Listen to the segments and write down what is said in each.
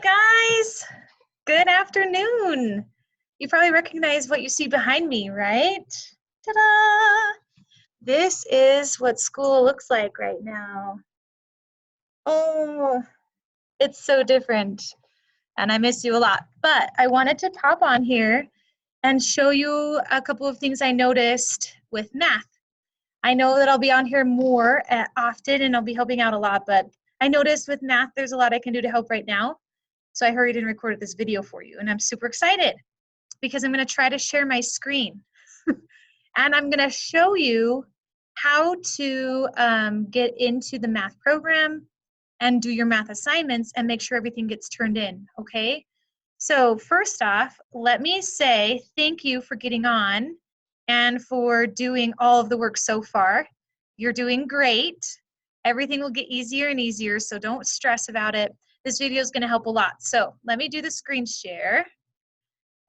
guys, good afternoon. You probably recognize what you see behind me, right? Ta-da! This is what school looks like right now. Oh, it's so different, and I miss you a lot. But I wanted to pop on here and show you a couple of things I noticed with math. I know that I'll be on here more often, and I'll be helping out a lot, but I noticed with math, there's a lot I can do to help right now. So I hurried and recorded this video for you, and I'm super excited because I'm going to try to share my screen. And I'm going to show you how to get into the math program and do your math assignments and make sure everything gets turned in, okay? So first off, let me say thank you for getting on and for doing all of the work so far. You're doing great. Everything will get easier and easier, so don't stress about it. This video is going to help a lot. So let me do the screen share.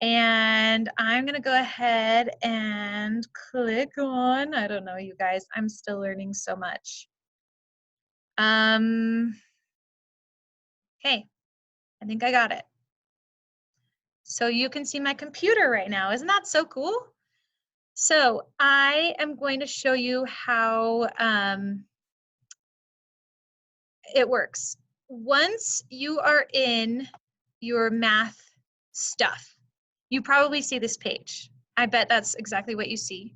And I'm going to go ahead and click on, I don't know, you guys, I'm still learning so much. Okay, I think I got it. So you can see my computer right now. Isn't that so cool? So I am going to show you how it works. Once you are in your math stuff, you probably see this page. I bet that's exactly what you see.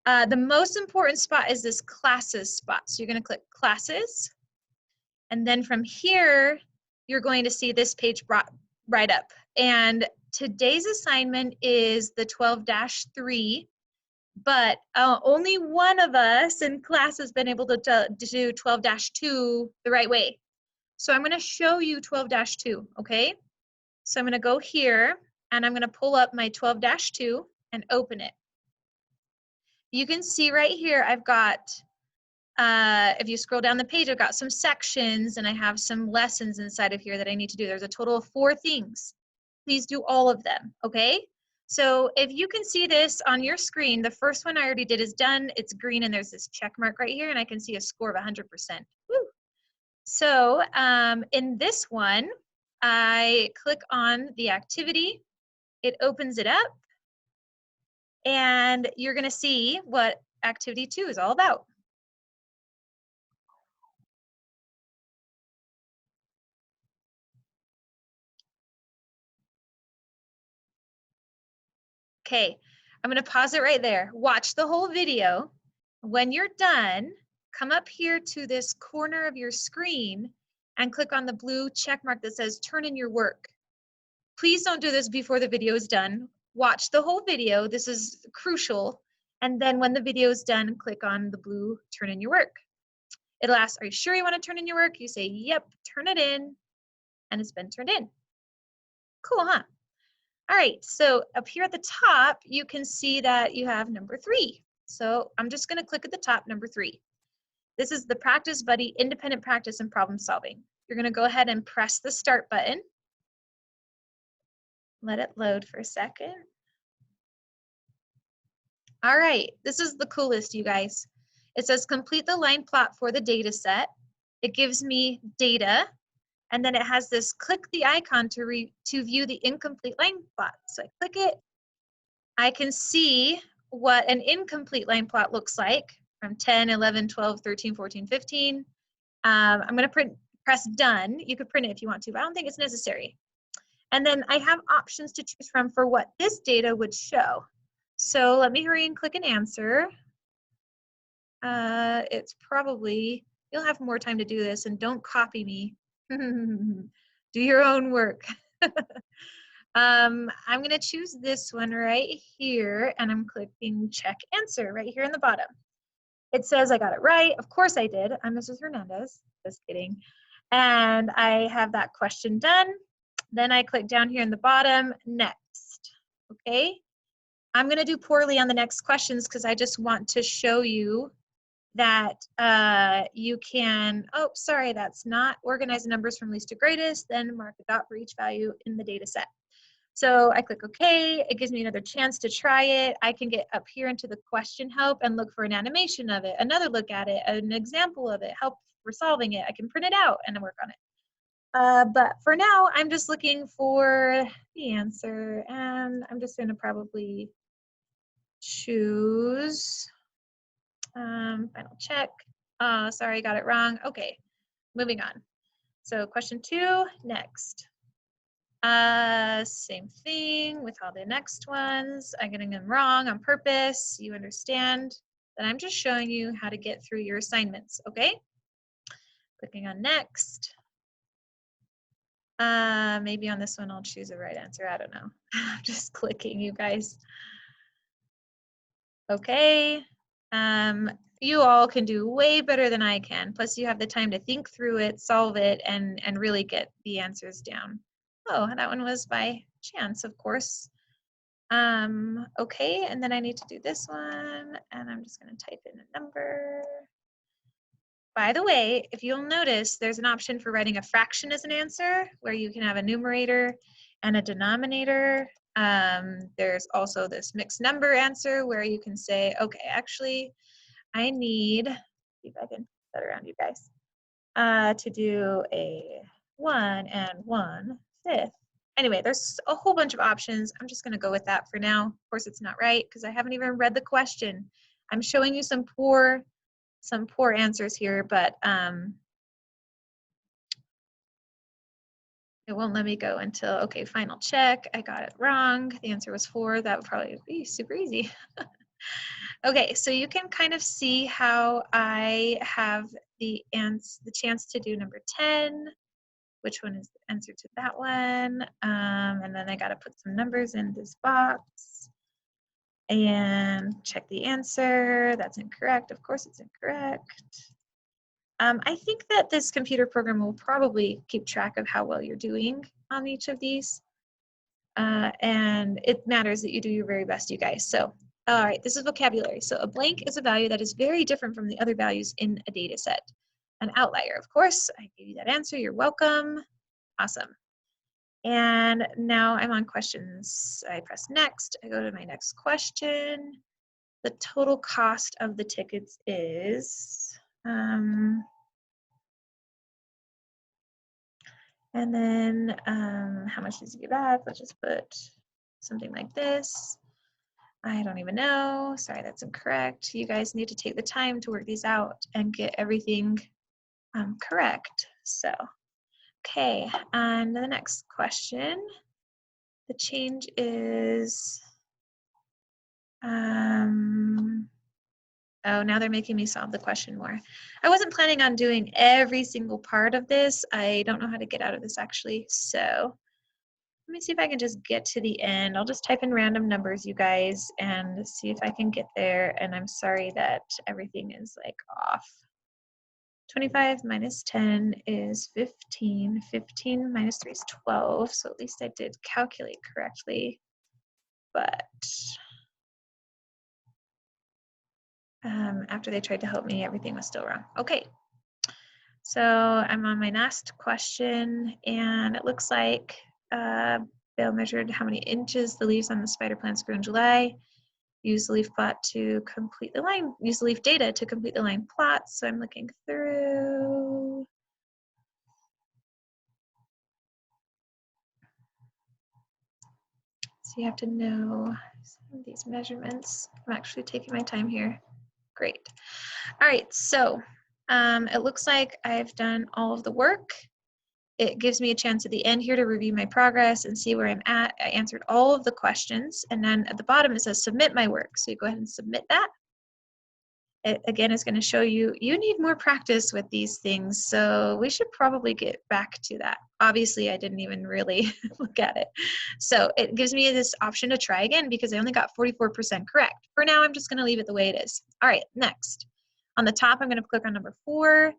The most important spot is this classes spot. So you're going to click classes. And then from here, you're going to see this page brought right up. And today's assignment is the 12-3, but only one of us in class has been able to do 12-2 the right way. So I'm going to show you 12-2, okay? So I'm going to go here, and I'm going to pull up my 12-2 and open it. You can see right here I've got, if you scroll down the page, I've got some sections, and I have some lessons inside of here that I need to do. There's a total of 4 things. Please do all of them, okay? So if you can see this on your screen, the first one I already did is done. It's green, and there's this check mark right here, and I can see a score of 100%. Woo! So in this one, I click on the activity. It opens it up, and you're going to see what activity 2 is all about. Okay, I'm going to pause it right there. Watch the whole video. When you're done, come up here to this corner of your screen and click on the blue check mark that says turn in your work. Please don't do this before the video is done. Watch the whole video. This is crucial. And then when the video is done, click on the blue turn in your work. It'll ask, are you sure you want to turn in your work? You say, yep, turn it in. And it's been turned in. Cool, huh? All right, so up here at the top, you can see that you have number 3. So I'm just going to click at the top, number 3. This is the Practice Buddy Independent Practice and Problem Solving. You're going to go ahead and press the start button. Let it load for a second. All right, this is the coolest, you guys. It says complete the line plot for the data set. It gives me data, and then it has this click the icon to view the incomplete line plot. So I click it. I can see what an incomplete line plot looks like from 10, 11, 12, 13, 14, 15. I'm going to press done. You could print it if you want to, but I don't think it's necessary. And then I have options to choose from for what this data would show. So let me hurry and click an answer. It's probably, you'll have more time to do this, and don't copy me. Do your own work. I'm going to choose this one right here, and I'm clicking check answer right here in the bottom. It says I got it right. Of course I did. I'm Mrs. Hernandez. Just kidding. And I have that question done. Then I click down here in the bottom, next. Okay. I'm going to do poorly on the next questions because I just want to show you that you can, oh, sorry, that's not organize the numbers from least to greatest, then mark a dot for each value in the data set. So I click OK. It gives me another chance to try it. I can get up here into the question help and look for an animation of it, another look at it, an example of it, help for solving it. I can print it out and work on it. But for now, I'm just looking for the answer, and I'm just going to probably choose final check. Oh, sorry, got it wrong. Okay, moving on. So question 2, next. Same thing with all the next ones. I'm getting them wrong on purpose. You understand that I'm just showing you how to get through your assignments, okay? Clicking on next. Maybe on this one I'll choose the right answer. I don't know. I'm just clicking, you guys. Okay. You all can do way better than I can. Plus you have the time to think through it, solve it, and really get the answers down. Oh, that one was by chance, of course. Okay, and then I need to do this one, and I'm just going to type in a number. By the way, if you'll notice, there's an option for writing a fraction as an answer, where you can have a numerator and a denominator. There's also this mixed number answer, where you can say, okay, actually, I need, see if I can put that around you guys, to do a 1 and 1/5. Anyway, there's a whole bunch of options. I'm just going to go with that for now. Of course, it's not right because I haven't even read the question. I'm showing you some poor answers here, but it won't let me go until, okay, final check. I got it wrong. The answer was 4. That would probably be super easy. Okay, so you can kind of see how I have the chance to do number 10. Which one is the answer to that one? And then I got to put some numbers in this box and check the answer. That's incorrect. Of course, it's incorrect. I think that this computer program will probably keep track of how well you're doing on each of these. And it matters that you do your very best, you guys. So, all right, this is vocabulary. So a blank is a value that is very different from the other values in a data set. An outlier, of course, I gave you that answer. You're welcome. Awesome. And now I'm on questions. I press next. I go to my next question. The total cost of the tickets is, and then how much does he get back? Let's just put something like this. I don't even know. Sorry, that's incorrect. You guys need to take the time to work these out and get everything correct. So, okay, and the next question. The change is, oh, now they're making me solve the question more. I wasn't planning on doing every single part of this. I don't know how to get out of this actually. So let me see if I can just get to the end. I'll just type in random numbers, you guys, and see if I can get there. And I'm sorry that everything is like off. 25 minus 10 is 15. 15 minus 3 is 12. So at least I did calculate correctly. But after they tried to help me, everything was still wrong. Okay, so I'm on my last question, and it looks like Bill measured how many inches the leaves on the spider plants grew in July. Use the leaf plot to complete the line. Use the leaf data to complete the line plot. So I'm looking through. So you have to know some of these measurements. I'm actually taking my time here. Great. All right, so it looks like I've done all of the work. It gives me a chance at the end here to review my progress and see where I'm at. I answered all of the questions, and then at the bottom it says submit my work. So you go ahead and submit that. It again is going to show you, you need more practice with these things, so we should probably get back to that. Obviously, I didn't even really look at it. So it gives me this option to try again because I only got 44% correct. For now, I'm just going to leave it the way it is. All right, next. On the top, I'm going to click on number 4.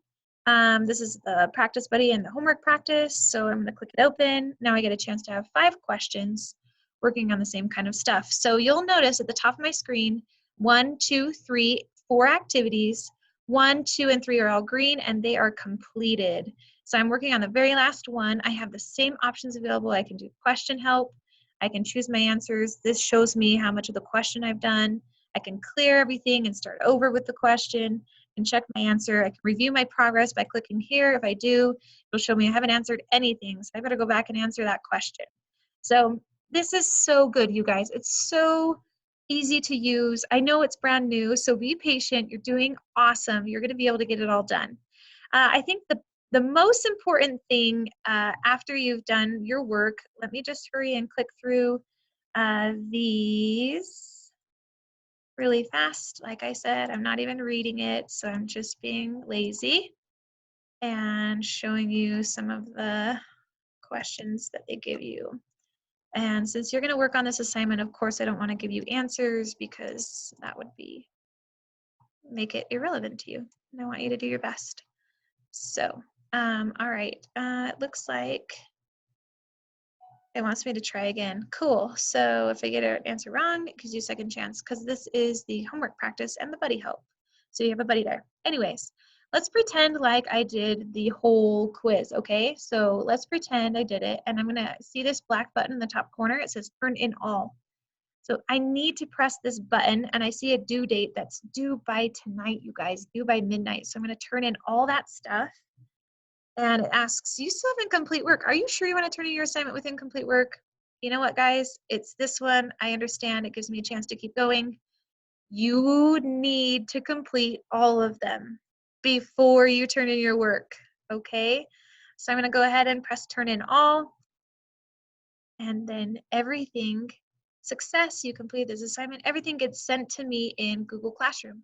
This is the practice buddy and the homework practice. So I'm going to click it open. Now I get a chance to have 5 questions working on the same kind of stuff. So you'll notice at the top of my screen, 1, 2, 3, 4 activities. 1, 2, and 3 are all green and they are completed. So I'm working on the very last one. I have the same options available. I can do question help. I can choose my answers. This shows me how much of the question I've done. I can clear everything and start over with the question. can check my answer. I can review my progress by clicking here. If I do, it'll show me I haven't answered anything. So I better go back and answer that question. So this is so good, you guys. It's so easy to use. I know it's brand new, so be patient. You're doing awesome. You're going to be able to get it all done. I think the most important thing after you've done your work, let me just hurry and click through these really fast. Like I said, I'm not even reading it, so I'm just being lazy and showing you some of the questions that they give you. And since you're going to work on this assignment, of course, I don't want to give you answers because that would make it irrelevant to you. And I want you to do your best. So, all right, it looks like it wants me to try again. Cool. So if I get an answer wrong, it gives you a second chance because this is the homework practice and the buddy help. So you have a buddy there. Anyways, let's pretend like I did the whole quiz, okay? So let's pretend I did it, and I'm gonna see this black button in the top corner. It says turn in all. So I need to press this button, and I see a due date that's due by tonight, you guys, due by midnight. So I'm gonna turn in all that stuff. And it asks, you still have incomplete work. Are you sure you want to turn in your assignment with incomplete work? You know what, guys? It's this one. I understand. It gives me a chance to keep going. You need to complete all of them before you turn in your work, okay? So I'm going to go ahead and press turn in all. And then everything, success, you complete this assignment, everything gets sent to me in Google Classroom.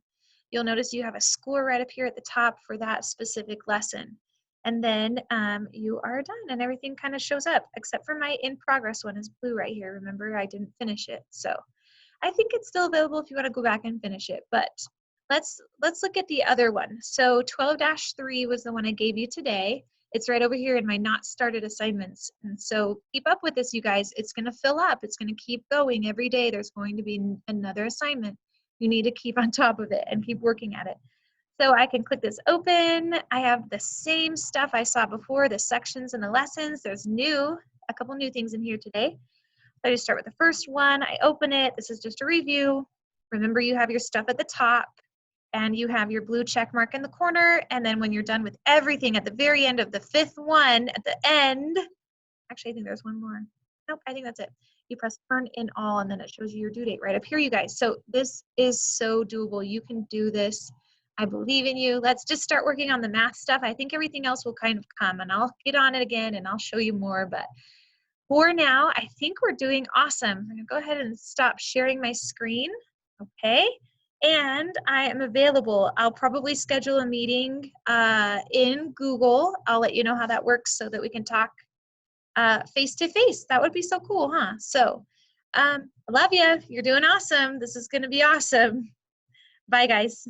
You'll notice you have a score right up here at the top for that specific lesson. And then you are done and everything kind of shows up, except for my in progress one is blue right here. Remember, I didn't finish it. So I think it's still available if you want to go back and finish it. But let's look at the other one. So 12-3 was the one I gave you today. It's right over here in my not started assignments. And so keep up with this, you guys. It's going to fill up. It's going to keep going every day. There's going to be another assignment. You need to keep on top of it and keep working at it. So I can click this open. I have the same stuff I saw before, the sections and the lessons. There's a couple new things in here today. So I just start with the first one. I open it. This is just a review. Remember, you have your stuff at the top and you have your blue check mark in the corner. And then when you're done with everything at the very end of the fifth one, at the end, actually, I think there's one more. Nope, I think that's it. You press turn in all, and then it shows you your due date right up here, you guys. So this is so doable. You can do this. I believe in you. Let's just start working on the math stuff. I think everything else will kind of come, and I'll get on it again, and I'll show you more. But for now, I think we're doing awesome. I'm going to go ahead and stop sharing my screen, okay? And I am available. I'll probably schedule a meeting in Google. I'll let you know how that works so that we can talk face-to-face. That would be so cool, huh? So, I love you. You're doing awesome. This is going to be awesome. Bye, guys.